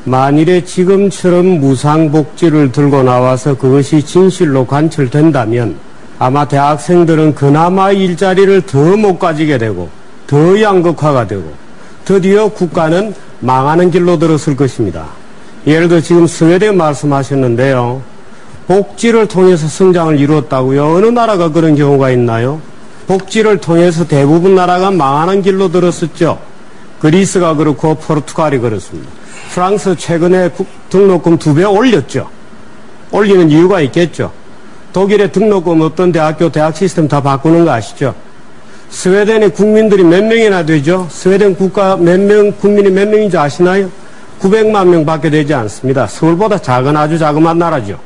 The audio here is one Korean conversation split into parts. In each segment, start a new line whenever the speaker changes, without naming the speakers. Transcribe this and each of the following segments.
만일에 지금처럼 무상복지를 들고 나와서 그것이 진실로 관철된다면 아마 대학생들은 그나마 일자리를 더 못 가지게 되고 더 양극화가 되고 드디어 국가는 망하는 길로 들었을 것입니다. 예를 들어 지금 스웨덴 말씀하셨는데요. 복지를 통해서 성장을 이루었다고요. 어느 나라가 그런 경우가 있나요? 복지를 통해서 대부분 나라가 망하는 길로 들었었죠. 그리스가 그렇고 포르투갈이 그렇습니다. 프랑스 최근에 등록금 2배 올렸죠. 올리는 이유가 있겠죠. 독일의 등록금 없던 대학 시스템 다 바꾸는 거 아시죠? 스웨덴의 국민들이 몇 명이나 되죠? 스웨덴 국민이 몇 명인지 아시나요? 900만 명밖에 되지 않습니다. 서울보다 작은 아주 자그마한 나라죠.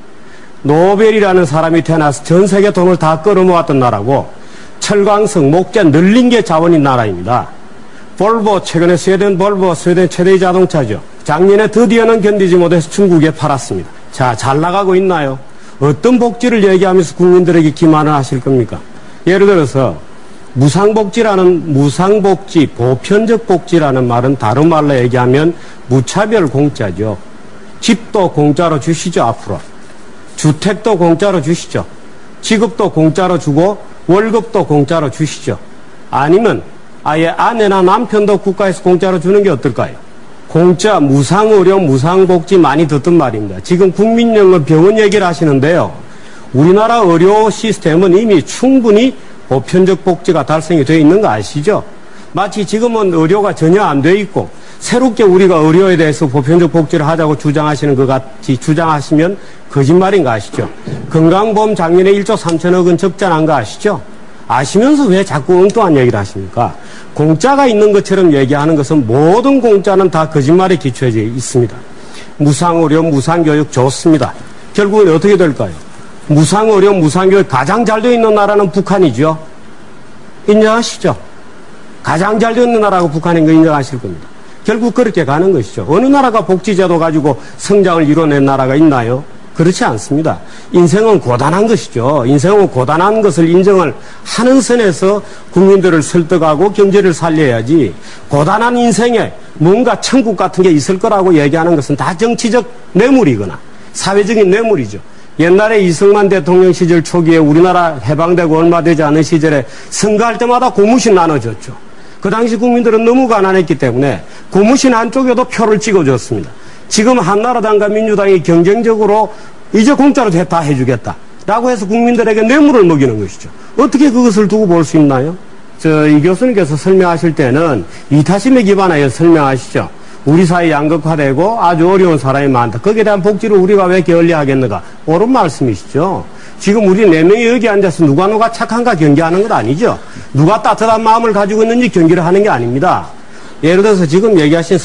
노벨이라는 사람이 태어나서 전 세계 돈을 다 끌어모았던 나라고 철광석, 목재 늘린 게 자원인 나라입니다. 볼보, 최근에 스웨덴 최대의 자동차죠. 작년에 드디어는 견디지 못해서 중국에 팔았습니다. 자, 잘 나가고 있나요? 어떤 복지를 얘기하면서 국민들에게 기만을 하실 겁니까? 예를 들어서 무상복지, 보편적 복지라는 말은 다른 말로 얘기하면 무차별 공짜죠. 집도 공짜로 주시죠, 앞으로. 주택도 공짜로 주시죠. 지급도 공짜로 주고 월급도 공짜로 주시죠. 아니면 아예 아내나 남편도 국가에서 공짜로 주는 게 어떨까요? 공짜, 무상의료, 무상복지 많이 듣던 말입니다. 지금 국민연금 병원 얘기를 하시는데요. 우리나라 의료 시스템은 이미 충분히 보편적 복지가 달성이 되어 있는 거 아시죠? 마치 지금은 의료가 전혀 안 돼 있고 새롭게 우리가 의료에 대해서 보편적 복지를 하자고 주장하시는 것 같이 주장하시면 거짓말인 거 아시죠? 건강보험 작년에 1조 3천억 원 적자난 거 아시죠? 아시면서 왜 자꾸 엉뚱한 얘기를 하십니까? 공짜가 있는 것처럼 얘기하는 것은 모든 공짜는 다 거짓말에 기초해 있습니다. 무상의료, 무상교육 좋습니다. 결국은 어떻게 될까요? 무상의료, 무상교육 가장 잘 되어 있는 나라는 북한이죠. 인정하시죠? 가장 잘 되어 있는 나라가 북한인 거 인정하실 겁니다. 결국 그렇게 가는 것이죠. 어느 나라가 복지제도 가지고 성장을 이뤄낸 나라가 있나요? 그렇지 않습니다. 인생은 고단한 것이죠. 인생은 고단한 것을 인정을 하는 선에서 국민들을 설득하고 경제를 살려야지 고단한 인생에 뭔가 천국 같은 게 있을 거라고 얘기하는 것은 다 정치적 뇌물이거나 사회적인 뇌물이죠. 옛날에 이승만 대통령 시절 초기에 우리나라 해방되고 얼마 되지 않은 시절에 선거할 때마다 고무신 나눠줬죠. 그 당시 국민들은 너무 가난했기 때문에 고무신 한쪽에도 표를 찍어줬습니다. 지금 한나라당과 민주당이 경쟁적으로 이제 공짜로 다 해주겠다 라고 해서 국민들에게 뇌물을 먹이는 것이죠. 어떻게 그것을 두고 볼 수 있나요? 이 교수님께서 설명하실 때는 이타심에 기반하여 설명하시죠. 우리 사회 양극화되고 아주 어려운 사람이 많다. 거기에 대한 복지를 우리가 왜 게을리하겠는가? 옳은 말씀이시죠. 지금 우리 4명이 여기 앉아서 누가 착한가 경계하는 것 아니죠. 누가 따뜻한 마음을 가지고 있는지 경계를 하는 게 아닙니다. 예를 들어서 지금 얘기하신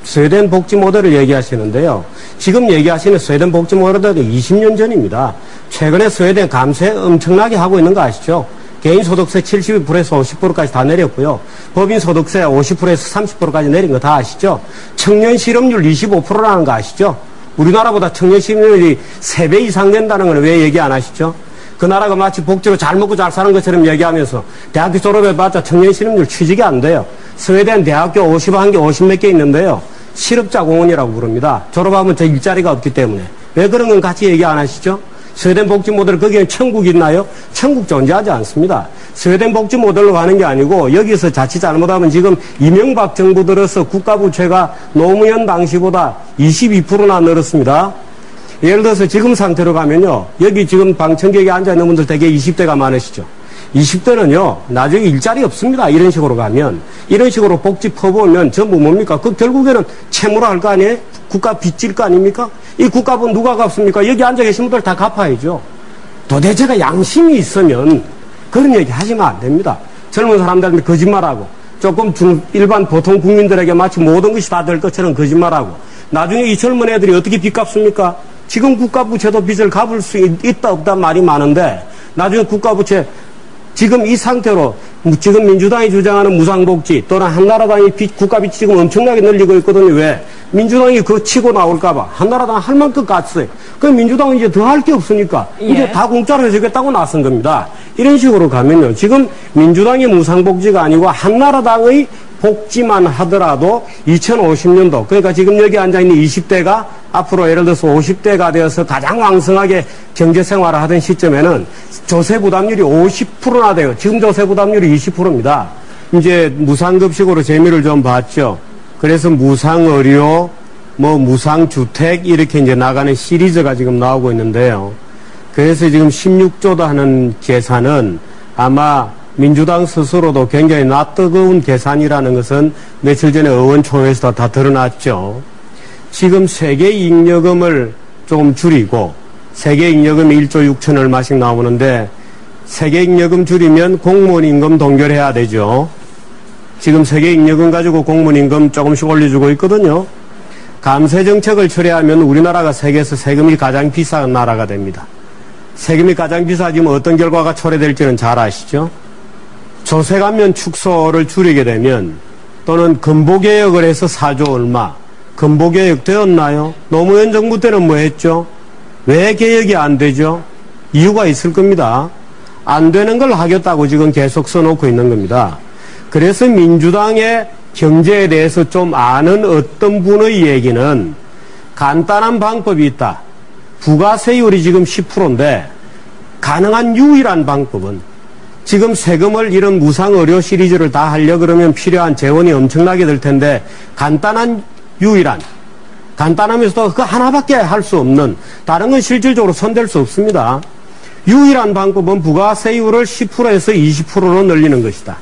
스웨덴 복지 모델을 얘기하시는데요. 지금 얘기하시는 스웨덴 복지 모델은 20년 전입니다. 최근에 스웨덴 감세 엄청나게 하고 있는 거 아시죠? 개인소득세 72%에서 50%까지 다 내렸고요. 법인소득세 50%에서 30%까지 내린 거 다 아시죠? 청년 실업률 25%라는 거 아시죠? 우리나라보다 청년 실업률이 3배 이상 된다는 걸 왜 얘기 안 하시죠? 그 나라가 마치 복지로 잘 먹고 잘 사는 것처럼 얘기하면서 대학교 졸업해봤자 청년 실업률 취직이 안 돼요. 스웨덴 대학교 51개 50몇 개 있는데요. 실업자 공원이라고 부릅니다. 졸업하면 저 일자리가 없기 때문에. 왜 그런 건 같이 얘기 안 하시죠? 스웨덴 복지 모델 거기에 천국 있나요? 천국 존재하지 않습니다. 스웨덴 복지 모델로 가는 게 아니고 여기서 자칫 잘못하면 지금 이명박 정부 들어서 국가부채가 노무현 당시보다 22%나 늘었습니다. 예를 들어서 지금 상태로 가면요. 여기 지금 방청객에 앉아있는 분들 되게 20대가 많으시죠. 20대는요. 나중에 일자리 없습니다. 이런 식으로 가면. 이런 식으로 복지 퍼부으면 전부 뭡니까? 그 결국에는 채무라 할 거 아니에요? 국가 빚질 거 아닙니까? 이 국가분 누가 갚습니까? 여기 앉아 계신 분들 다 갚아야죠. 도대체가 양심이 있으면 그런 얘기 하시면 안 됩니다. 젊은 사람들한테 거짓말하고 조금 일반 보통 국민들에게 마치 모든 것이 다 될 것처럼 거짓말하고 나중에 이 젊은 애들이 어떻게 빚 갚습니까? 지금 국가부채도 빚을 갚을 수 있다 없다 말이 많은데 나중에 국가부채 지금 이 상태로 지금 민주당이 주장하는 무상복지 또는 한나라당이 국가빚이 지금 엄청나게 늘리고 있거든요. 왜? 민주당이 그거 치고 나올까봐. 한나라당 할 만큼 깠어요. 그럼 민주당은 이제 더 할 게 없으니까 이제 다 공짜로 해주겠다고 나선 겁니다. 이런 식으로 가면요. 지금 민주당의 무상복지가 아니고 한나라당의 복지만 하더라도 2050년도, 그러니까 지금 여기 앉아있는 20대가 앞으로 예를 들어서 50대가 되어서 가장 왕성하게 경제생활을 하던 시점에는 조세 부담률이 50%나 돼요. 지금 조세 부담률이 20%입니다. 이제 무상급식으로 재미를 좀 봤죠. 그래서 무상의료, 무상주택 이렇게 이제 나가는 시리즈가 지금 나오고 있는데요. 그래서 지금 16조도 하는 계산은 아마 민주당 스스로도 굉장히 낯뜨거운 계산이라는 것은 며칠 전에 의원총회에서 다 드러났죠. 지금 세계잉여금을 조금 줄이고 세계잉여금이 1조 6천 얼마씩 나오는데 세계잉여금 줄이면 공무원 임금 동결해야 되죠. 지금 세계잉여금 가지고 공무원 임금 조금씩 올려주고 있거든요. 감세정책을 처리하면 우리나라가 세계에서 세금이 가장 비싼 나라가 됩니다. 세금이 가장 비싸지면 어떤 결과가 초래될지는 잘 아시죠? 조세감면 축소를 줄이게 되면 또는 근보개혁을 해서 4조 얼마, 근보개혁 되었나요? 노무현 정부 때는 뭐 했죠? 왜 개혁이 안 되죠? 이유가 있을 겁니다. 안 되는 걸 하겠다고 지금 계속 써놓고 있는 겁니다. 그래서 민주당의 경제에 대해서 좀 아는 어떤 분의 얘기는 간단한 방법이 있다. 부가세율이 지금 10%인데 가능한 유일한 방법은 지금 세금을 이런 무상의료 시리즈를 다 하려고 그러면 필요한 재원이 엄청나게 될 텐데 간단한 유일한 간단하면서도 그 하나밖에 할 수 없는 다른 건 실질적으로 손댈 수 없습니다. 유일한 방법은 부가세율을 10%에서 20%로 늘리는 것이다.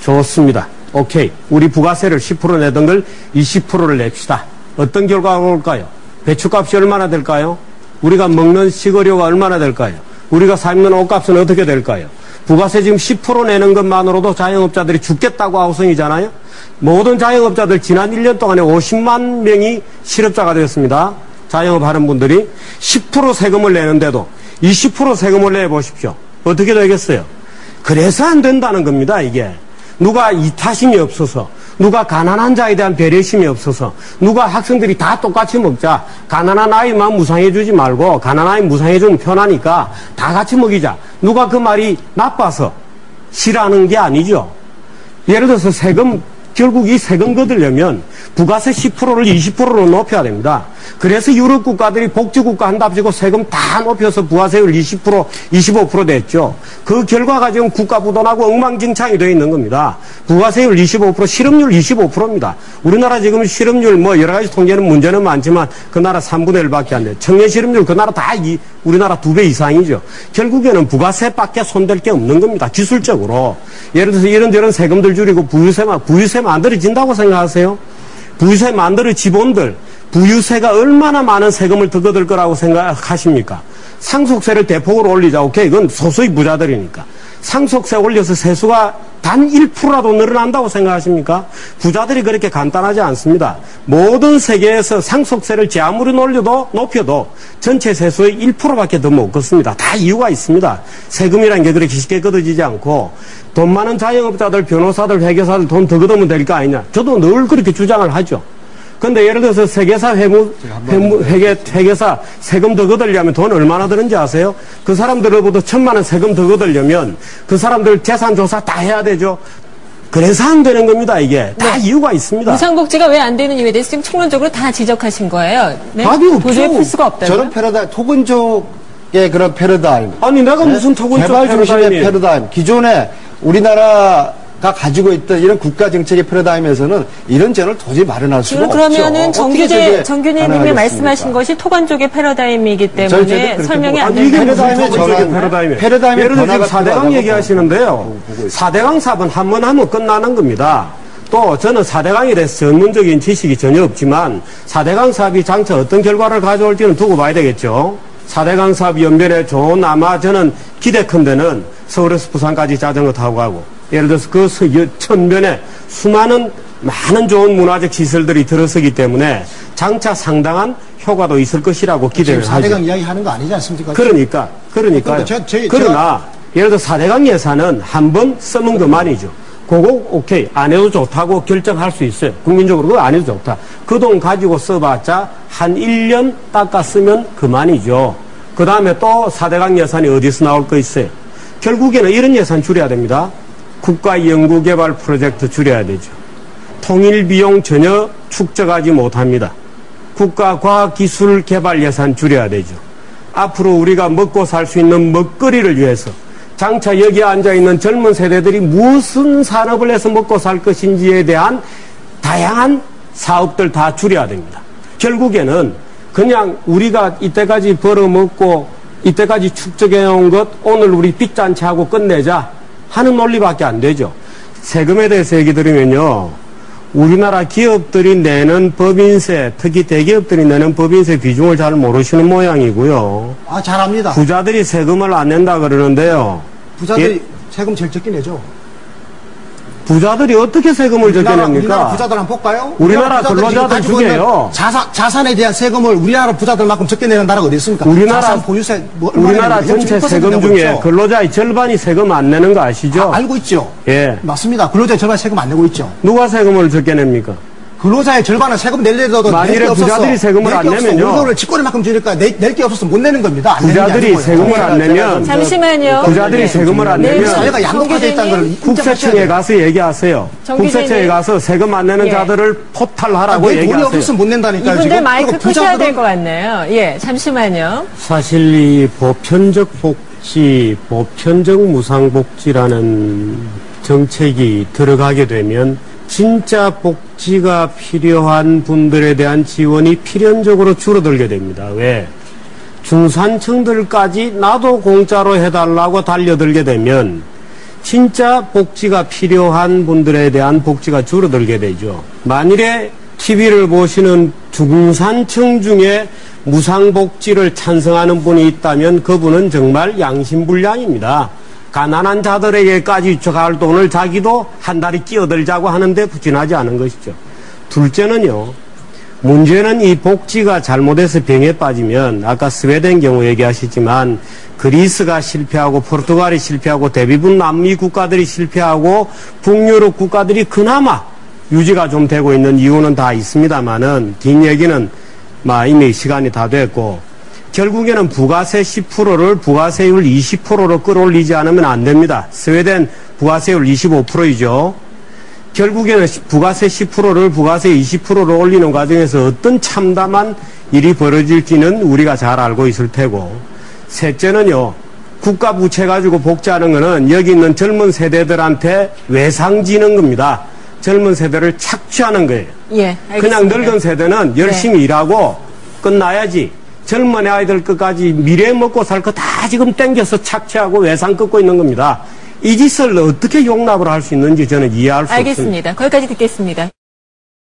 좋습니다. 오케이. 우리 부가세를 10% 내던 걸 20%를 냅시다. 어떤 결과가 올까요? 배추값이 얼마나 될까요? 우리가 먹는 식어료가 얼마나 될까요? 우리가 살면 옷값은 어떻게 될까요? 부가세 지금 10% 내는 것만으로도 자영업자들이 죽겠다고 아우성이잖아요. 모든 자영업자들 지난 1년 동안에 50만 명이 실업자가 되었습니다. 자영업 하는 분들이 10% 세금을 내는데도 20% 세금을 내보십시오. 어떻게 되겠어요? 그래서 안 된다는 겁니다, 이게. 누가 이타심이 없어서, 누가 가난한 자에 대한 배려심이 없어서, 누가 학생들이 다 똑같이 먹자, 가난한 아이만 무상해주지 말고 가난한 아이 무상해주면 편하니까 다 같이 먹이자. 누가 그 말이 나빠서 싫어하는 게 아니죠. 예를 들어서 결국 이 세금 거두려면 부가세 10%를 20%로 높여야 됩니다. 그래서 유럽 국가들이 복지국가 한답시고 세금 다 높여서 부가세율 20%, 25% 됐죠. 그 결과가 지금 국가부동하고 엉망진창이 되어 있는 겁니다. 부가세율 25%, 실업률 25%입니다. 우리나라 지금 실업률 여러 가지 통계는 문제는 많지만 그 나라 3분의 1밖에 안 돼요. 청년 실업률 그 나라 다 우리나라 2배 이상이죠. 결국에는 부가세밖에 손댈 게 없는 겁니다. 기술적으로. 예를 들어서 이런저런 세금들 줄이고 부유세 만들어진다고 생각하세요? 부유세 만들어지본들 부유세가 얼마나 많은 세금을 더 거둘 거라고 생각하십니까? 상속세를 대폭으로 올리자. 오케이, 이건 소수의 부자들이니까. 상속세 올려서 세수가 단 1%라도 늘어난다고 생각하십니까? 부자들이 그렇게 간단하지 않습니다. 모든 세계에서 상속세를 아무리 높여도 전체 세수의 1%밖에 더 못 걷습니다. 다 이유가 있습니다. 세금이라는 게 그렇게 쉽게 걷어지지 않고 돈 많은 자영업자들, 변호사들, 회계사들 돈 더 걷으면 될 거 아니냐. 저도 늘 그렇게 주장을 하죠. 근데 예를 들어서 세계사 회계사 세금 더 걷으려면 돈 얼마나 드는지 아세요? 그 사람들로부터 1,000만 원 세금 더 걷으려면 그 사람들 재산 조사 다 해야 되죠. 그래서 안 되는 겁니다, 이게. 다 이유가 있습니다.
무상복지가 왜 안 되는 이유에 대해서 지금 총론적으로 다 지적하신 거예요. 네?
답이 없죠.
도저히 풀 수가 없다고요?
저런 패러다임, 토건족의 그런 패러다임.
아니, 내가 무슨 토건족
개발 중심의
패러다임이.
패러다임. 기존에 우리나라가 가지고 있던 이런 국가 정책의 패러다임에서는 이런 제도를 도저히 마련할 수가 없죠.
그러면은 정규재님이 말씀하신 것이 토건족의 패러다임이기 때문에 설명이 안
이게
되는
패러다임의
예를 들어서 지금 4대강
변화가
얘기하시는데요. 4대강 사업은 한 번 하면 끝나는 겁니다. 또 저는 4대강에 대해서 전문적인 지식이 전혀 없지만 4대강 사업이 장차 어떤 결과를 가져올지는 두고 봐야 되겠죠. 4대강 사업 연변에 좋은 아마 저는 기대컨대는 서울에서 부산까지 자전거 타고 가고 예를 들어서 그 천변에 많은 좋은 문화적 시설들이 들어서기 때문에 장차 상당한 효과도 있을 것이라고 기대를 하죠.
4대강 이야기 하는 거 아니지 않습니까?
그러니까요. 그러나 예를 들어 4대강 예산은 한 번 쓰는 그만이죠. 그거 오케이 안 해도 좋다고 결정할 수 있어요. 국민적으로 그거 안 해도 좋다. 그 돈 가지고 써봤자 한 1년 닦아 쓰면 그만이죠. 그 다음에 또 4대강 예산이 어디서 나올 거 있어요. 결국에는 이런 예산 줄여야 됩니다. 국가 연구개발 프로젝트 줄여야 되죠. 통일 비용 전혀 축적하지 못합니다. 국가 과학기술 개발 예산 줄여야 되죠. 앞으로 우리가 먹고 살 수 있는 먹거리를 위해서 장차 여기에 앉아있는 젊은 세대들이 무슨 산업을 해서 먹고 살 것인지에 대한 다양한 사업들 다 줄여야 됩니다. 결국에는 그냥 우리가 이때까지 벌어먹고 이때까지 축적해온 것 오늘 우리 빚잔치 하고 끝내자 하는 논리밖에 안 되죠. 세금에 대해서 얘기 드리면요. 우리나라 기업들이 내는 법인세, 특히 대기업들이 내는 법인세 비중을 잘 모르시는 모양이고요.
잘합니다.
부자들이 세금을 안 낸다 그러는데요.
부자들이 세금 제일 적게 내죠.
부자들이 어떻게 세금을 적게 냅니까?
우리나라 부자들 한번 볼까요?
우리나라 근로자들 중에요.
자산에 대한 세금을 우리나라 부자들만큼 적게 내는 나라가 어디 있습니까?
우리나라
보유세
우리나라 전체 세금 중에 근로자의 절반이 세금 안 내는 거 아시죠?
알고 있죠.
예.
맞습니다. 근로자의 절반 세금 안 내고 있죠.
누가 세금을 적게 냅니까?
근로자의 절반은 세금 낼래도
만일에 부자들이 세금을 안 내면요.
우리가 직권만큼 주니까 낼 게 없어서 못 내는 겁니다.
부자들이 세금을 안 내면
잠시만요.
부자들이 세금을 안 내면
사회가 양극화되어 있다는 걸
국세청에 가서 얘기하세요. 국세청에 가서 세금 안 내는 자들을 포탈하라고 얘기하세요.
돈이 없어서 못 낸다니까요.
이분들 마이크 끄셔야 될 것 같네요. 예, 잠시만요.
사실 이 보편적 복지, 보편적 무상복지라는 정책이 들어가게 되면 진짜 복지가 필요한 분들에 대한 지원이 필연적으로 줄어들게 됩니다. 왜? 중산층들까지 나도 공짜로 해달라고 달려들게 되면 진짜 복지가 필요한 분들에 대한 복지가 줄어들게 되죠. 만일에 TV를 보시는 중산층 중에 무상복지를 찬성하는 분이 있다면 그분은 정말 양심불량입니다. 가난한 자들에게까지 갈 돈을 자기도 한 달에 끼어들자고 하는데 부진하지 않은 것이죠. 둘째는요. 문제는 이 복지가 잘못해서 병에 빠지면 아까 스웨덴 경우 얘기하시지만 그리스가 실패하고 포르투갈이 실패하고 대부분 남미 국가들이 실패하고 북유럽 국가들이 그나마 유지가 좀 되고 있는 이유는 다 있습니다만은 긴 얘기는 이미 시간이 다 됐고 결국에는 부가세 10%를 부가세율 20%로 끌어올리지 않으면 안 됩니다. 스웨덴 부가세율 25%이죠. 결국에는 부가세 10%를 부가세 20%로 올리는 과정에서 어떤 참담한 일이 벌어질지는 우리가 잘 알고 있을 테고 셋째는요. 국가 부채 가지고 복지하는 거는 여기 있는 젊은 세대들한테 외상지는 겁니다. 젊은 세대를 착취하는 거예요.
예, 알겠습니다.
그냥 늙은 세대는 열심히 일하고 끝나야지. 젊은 아이들 끝까지 미래 먹고 살 거 다 지금 땡겨서 착취하고 외상 끊고 있는 겁니다. 이 짓을 어떻게 용납을 할 수 있는지 저는 이해할 수 없습니다.
알겠습니다. 거기까지 듣겠습니다.